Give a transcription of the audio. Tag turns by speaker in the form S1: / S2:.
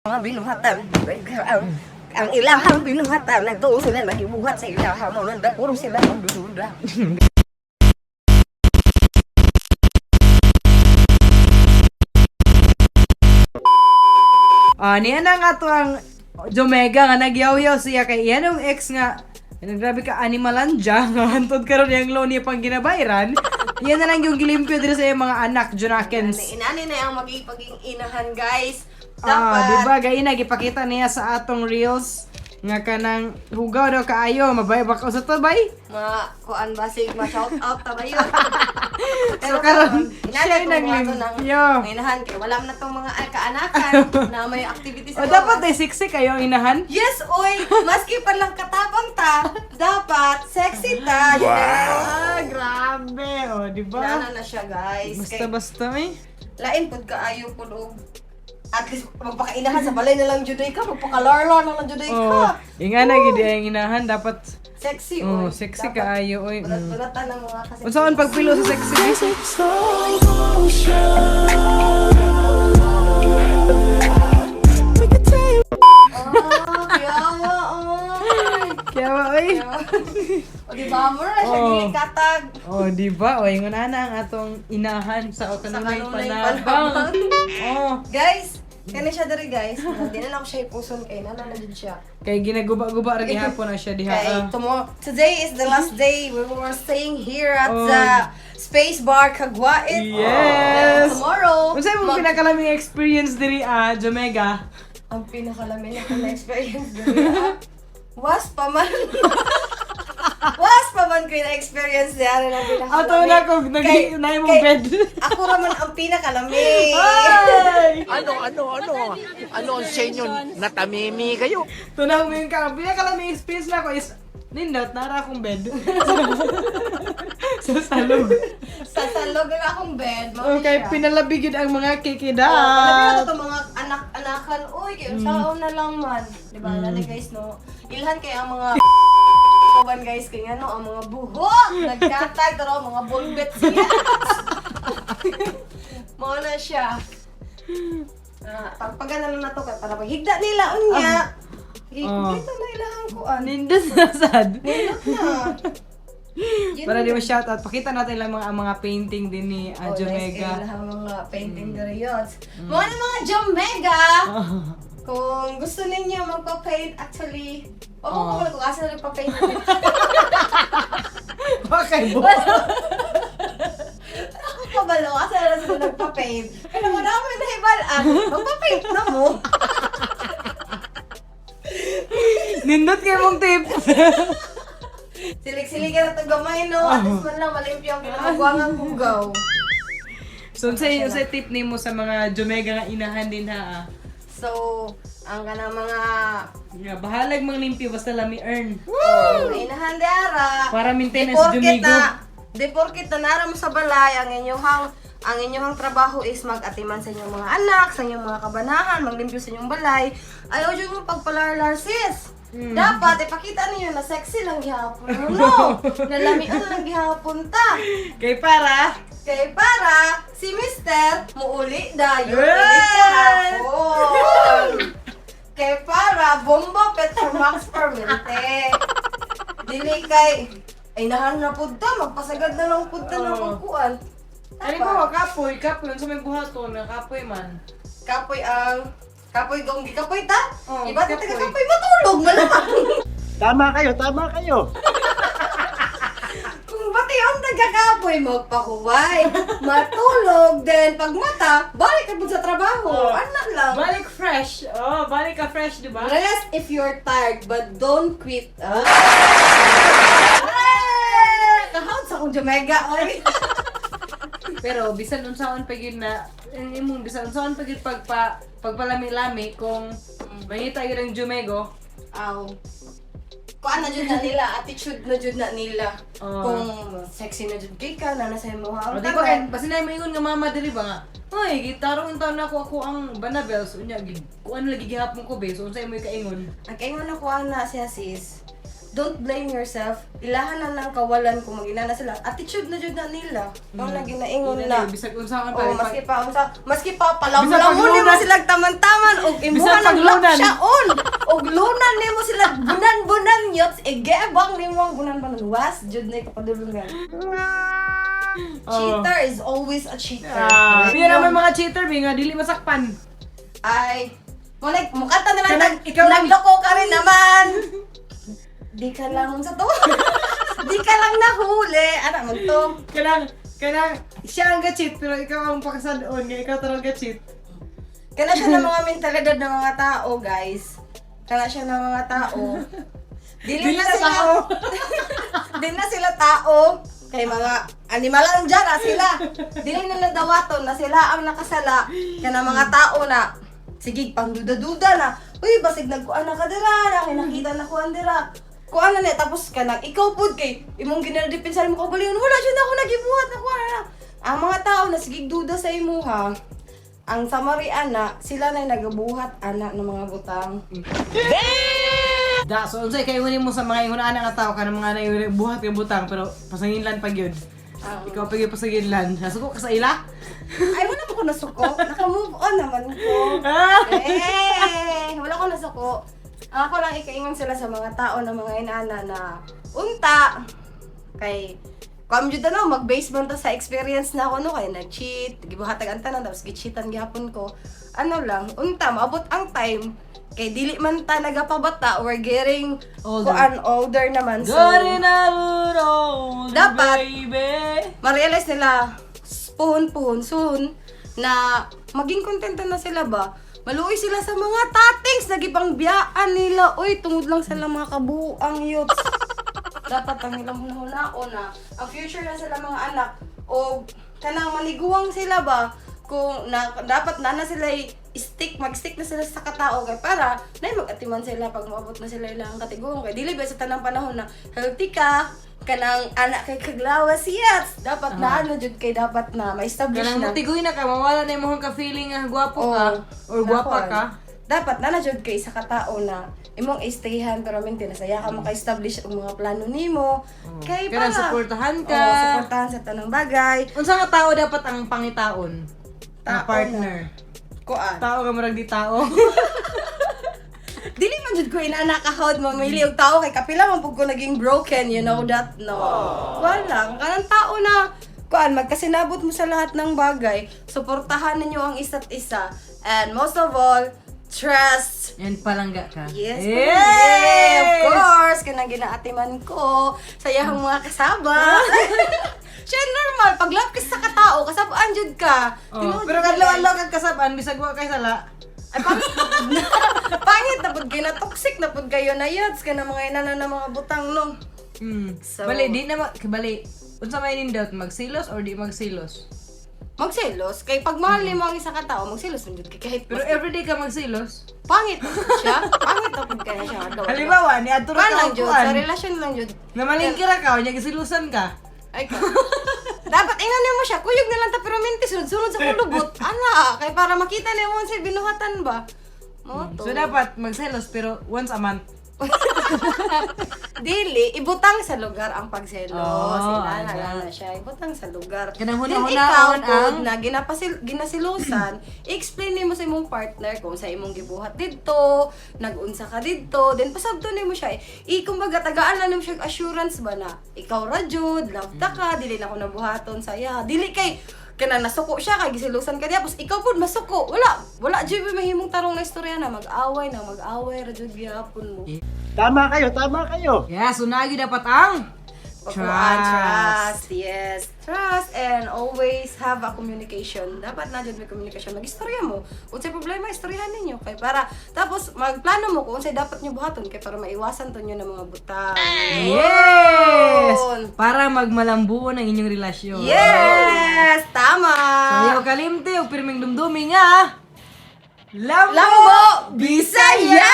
S1: Binuhatan. Ang ilahang binuhatan na doon sila nagibuhat sa ilahang mo nanda puro sila ang dududa.
S2: Niya na nga to ang Jomega nga nagyaw-yaw siya kay yan yung ex nga grabe ka animalanja nga hantod karon yang loan niya pang ginabayran. Yan na lang yung gilimpyo dito sa iyang mga anak Jonakens.
S3: Inani na yung magiging inahan, guys.
S2: Diba gay na gipakita niya sa atong reels nga kanang hugaw daw kaayo mabay baka sa to bay.
S3: Kuan basig ma-shout out ta ba yun?
S2: So karon
S3: inani
S2: siya
S3: ko mga to ng
S2: naglimpyo.
S3: inahan kay wala na tong mga kaanakan na may activities
S2: O dapat ay sexy kayo ang inahan.
S3: Yes, oy! Maski pa lang katabang ta, dapat sexy ta.
S2: Grabe. O, diba?
S3: Nana na siya, guys.
S2: Basta-basta eh.
S3: Lain pud kaayo pud og at least magpakainahan sa balay na lang juday ka, magpakalarlar na lang juday
S2: Oh,
S3: ka.
S2: inga na gid ang inahan dapat
S3: Sexy,
S2: oh,
S3: oy.
S2: sexy
S3: Dapat
S2: kaayo oy.
S3: Balatan ng mga kasi.
S2: Unsaon pagpilo sa sexy basic?
S3: Yawa, oy.
S2: Kaya ba oy?
S3: O di ba mo na siya
S2: Oh.
S3: dili katag.
S2: Oh, di ba? O ingon na ang atong inahan sa kanunay
S3: kanunay
S2: panabang. Oh,
S3: Guys, kani siya diri guys. Di na lang siya ipuson kay nana na din siya.
S2: kay ginaguba-guba ra gihapon na siya diha.
S3: Okay, today is the last day we were staying here at
S2: Oh.
S3: the Space Bar Kagwait.
S2: Yes.
S3: Tomorrow,
S2: Unsa imong pinakalaming experience diri Jomega?
S3: ang pinakalamin ako na experience dito. Was pa man. Was pa man ko yung experience niya na pinakalamin.
S2: Ato na ko na imong bed.
S3: Ako raman ang pinakalamin.
S2: Ay!
S4: Ano ang sa inyo? Natamimi kayo?
S2: Tunang mo yung ka. Pinakalaming experience na ko is nindot, nara akong bed. Sa salog.
S3: Sa salog na akong bed.
S2: Okay, pinalabigid ang mga kikidat.
S3: Palabi na ito mga anak-anakan. Uy, kayo saon na lang man. Diba, nani guys, no? Ilhan kayo ang mga kawan guys, kaya ano, ang mga buhok, nagkatag, pero mga bulbet siya. Mga na siya. Pagpagana na to, para paghigda nila, unya. Higda na ilang kuan.
S2: Nindot na sad.
S3: Nindot na. Yun
S2: Para di
S3: na.
S2: mo shoutout, pakita natin lang mga painting din ni Jomega.
S3: Nice mga painting deriyots. Mga Jomega! Kung gusto ninyo magpa-paint, actually, ko wala kung asa na nagpa-paint.
S2: Okay, bo.
S3: Ako kabalo, asa na sila nagpa-paint. Pero marami na hibalaan, magpa-paint na mo.
S2: Nindot kayo mong tip.
S3: Silig-siligan na ito gamay, no? At least man lang malimpyo ang pinamagwangang hugaw.
S2: So, sa tip ni mo sa mga Jomega nga inahan din ha.
S3: So, ang kanang mga
S2: Bahalag mang limpyo basta lami earn.
S3: inahan dara.
S2: Para maintenance Jomigo.
S3: Di porkit na nara mo sa balay, ang inyong trabaho is mag-atiman sa inyong mga anak, sa inyong mga kabanahan, maglimpyo sa inyong balay. Ayaw dyan mo pagpalarlar, sis. Dapat ipakita niyo na sexy lang gihapon. No, nalamian lang gihapon ta.
S2: Kay para
S3: Kay para si Mister muuli dayo
S2: Hey!
S3: kahapon. Kay para bomba Petromax permente. Dili kay ay nahan na pud ta, magpasagad na lang pud ta ng pagkuan.
S2: Ano ba kapoy sa may buhaton na kapoy man.
S3: Kapoy gong gikapoy ta.
S2: Oh,
S3: Iba ta
S2: kapoy.
S3: kapoy matulog malamang.
S4: Tama kayo.
S3: Kung pati ang nagkakapoy magpahuway, matulog, then pag mata, balik ka pud sa trabaho. Anak lang.
S2: Balik fresh. Oh, balik ka fresh, di ba?
S3: Rest if you're tired, but don't quit. Kahawad sa akong Jamaica, oy.
S2: Pero bisan unsaon pa gyud na imong bisan unsaon pa gyud pagpalami-lami kung mangita gyud ang Jomego.
S3: Aw. Kuan na jud na nila, attitude na jud na nila.
S2: Oh.
S3: Kung sexy na jud kay ka, na nasa mo ha.
S2: O di ko basta na maingon nga mama diri ba nga. Hoy, gitarong taon na ako ang Banabels unya kuan lagi gihapon ko be. So unsay mo kaingon?
S3: Ang kaingon ako ana siya sis. don't blame yourself. Ilahan na ng kawalan kung maginana sila. Attitude na jud na nila. Ang lagi na ingon na.
S2: Bisag unsa ka
S3: Oh,
S2: pa.
S3: maski pa
S2: Bisag
S3: palamunin mo
S2: paglunan.
S3: sila taman-taman og imuha
S2: Bisag
S3: ng lock
S2: paglunan.
S3: siya on. Og lunan nimo sila bunan-bunan yots igebang nimo ang bunan-bunan was jud na kapadulungan. Cheater is always a cheater.
S2: Biya naman mga cheater, nga dili masakpan.
S3: Ay, mukata na lang
S2: Ikaw lang-
S3: nagloko ka rin naman. Di ka lang sa to. Di ka lang nahuli. Ano mo to?
S2: Kanang siya ang ga-cheat pero ikaw ang pakasadoon nga ikaw talaga ga-cheat.
S3: Kana siya ng mga mentalidad ng mga tao, guys. Kana siya ng mga tao. Dili na sila
S2: tao.
S3: Dili na sila tao. Kay mga animal lang dyan na sila. Dili na nadawaton na sila ang nakasala. Kana mga tao na sige, pang duda-duda na. Uy, basig nagkuan na ka dira. Kay nakita na kuan dira. Kuan na tapos ka na. Ikaw pod kay imong ginadepinsan mo kabalion. Wala dyan ako nagibuhat na kuan na. Ang mga tao na sige duda sa imuha. Ang samari ana, sila na nagabuhat ana ng mga butang.
S2: So unsay kay mo sa mga ingon ana nga tao kanang mga na buhat nga butang pero pasanginlan pag yun. Ikaw pag pasanginlan. Nasuko ka sa ila?
S3: Ay, wala mo ko nasuko. Naka-move on naman ko. Wala ko nasuko. Ako lang ikaingon sila sa mga tao na mga inana na unta. Kay, kung jud na mag-base man ta sa experience na ako no kay nag-cheat, gibuhatag ang tanan tapos gi-cheatan gihapon ko. Ano lang, unta maabot ang time kay dili man ta nagapabata, we're getting older naman. So, dapat ma-realize nila puhon-puhon soon na maging kontento na sila ba? Maluoy sila sa mga tatings, nagibang biyaan nila. Uy, tungod lang sila mga kabuang youths. Dapat ang ilang hunahunao na ang future na sila mga anak o kanang maniguang sila ba kung dapat na sila mag-stick na sila sa katao kay para na mag-atiman sila pag maabot na sila ilang katigong kay dili ba sa tanang panahon na healthy ka kanang anak kay kaglawas yes dapat na ano jud kay dapat na ma-establish
S2: Kanang
S3: na
S2: mutigoy na ka, mawala na imong ka-feeling nga gwapo ka or gwapa ka.
S3: dapat na jud kay sa katao na imong istayhan pero maintain saya ka maka-establish og mga plano nimo kay para
S2: Kanang suportahan ka.
S3: suportahan sa tanang bagay
S2: Unsa nga tao dapat ang pangitaon?
S3: Tao
S2: Ang partner.
S3: kuan
S2: Tao ka marag di tao.
S3: dili man jud ko inanakahod mamili og tao kay kapila man pud ko naging broken you know that no wala kanang tao na kuan magkasinabot mo sa lahat ng bagay suportahan ninyo ang isa't isa and most of all trust.
S2: And palangga ka.
S3: Yes,
S2: Yes!
S3: of course. Kanang ginaatiman ko. Sayahang mga kasaba. Siya normal. Pag love ka sa katao, kasabaan jud ka. Tinuod
S2: Pero
S3: jud
S2: kadlaw-adlaw kag kasab-an bisag wa kay sala.
S3: Ay, pangit na pud kayo na toxic na pud kayo na yads ka na mga inana na mga butang no. So-
S2: Bali di na bali. Unsa may nindot magsilos or di magsilos?
S3: Magselos. Kay pag mahal mo ang isa katao, magselos man jud kay kahit
S2: Pero everyday ka magsilos.
S3: pangit na pud siya. Pangit na pud kaya siya.
S2: Halimbawa ni adto
S3: Kuan
S2: ka
S3: lang jud, sa
S2: kuan.
S3: relasyon lang jud.
S2: Namalingkira ka, unya gisilusan ka.
S3: Ay ka. Dapat inganin mo siya, kuyog na lang ta pero minti sunod-sunod sa kulubot. Ana, kay para makita niyo mo sa binuhatan ba. Mo to.
S2: So dapat magselos pero once a month.
S3: Dili, ibutang sa lugar ang pagselos.
S2: Oh,
S3: Inana na siya, ibutang sa lugar.
S2: Kanang
S3: Then
S2: hunahunahon
S3: ikaw,
S2: ang-
S3: na ginasilusan, i-explain nimo sa imong partner kung sa imong gibuhat didto, nag-unsa ka didto, then pasabto nimo siya. Kumbaga tagaan lang nimo siya assurance ba na ikaw ra jud, love ta ka, dili na ko nabuhaton sa iya. Dili kay kanang nasuko siya kay gisilusan ka diya, tapos ikaw pud masuko. Wala jud mahimong tarong na istorya na mag-away ra jud gyapon mo.
S5: Tama kayo.
S2: Yeah, so nagi dapat ang
S3: Trust. Yes. Trust and always have a communication. Dapat na dyan may communication. Mag-istorya mo. Kung sa'y problema, istoryahan ninyo. Kay para, tapos magplano mo kung sa'y dapat nyo buhaton. Kay para maiwasan to nyo ng mga butang.
S2: Yes!
S3: Yun.
S2: Para magmalambuon ang inyong relasyon.
S3: Yes! Tama!
S2: Sayaw kalimti o pirming dumdumi nga. Lambo!
S3: Lambo! Bisaya!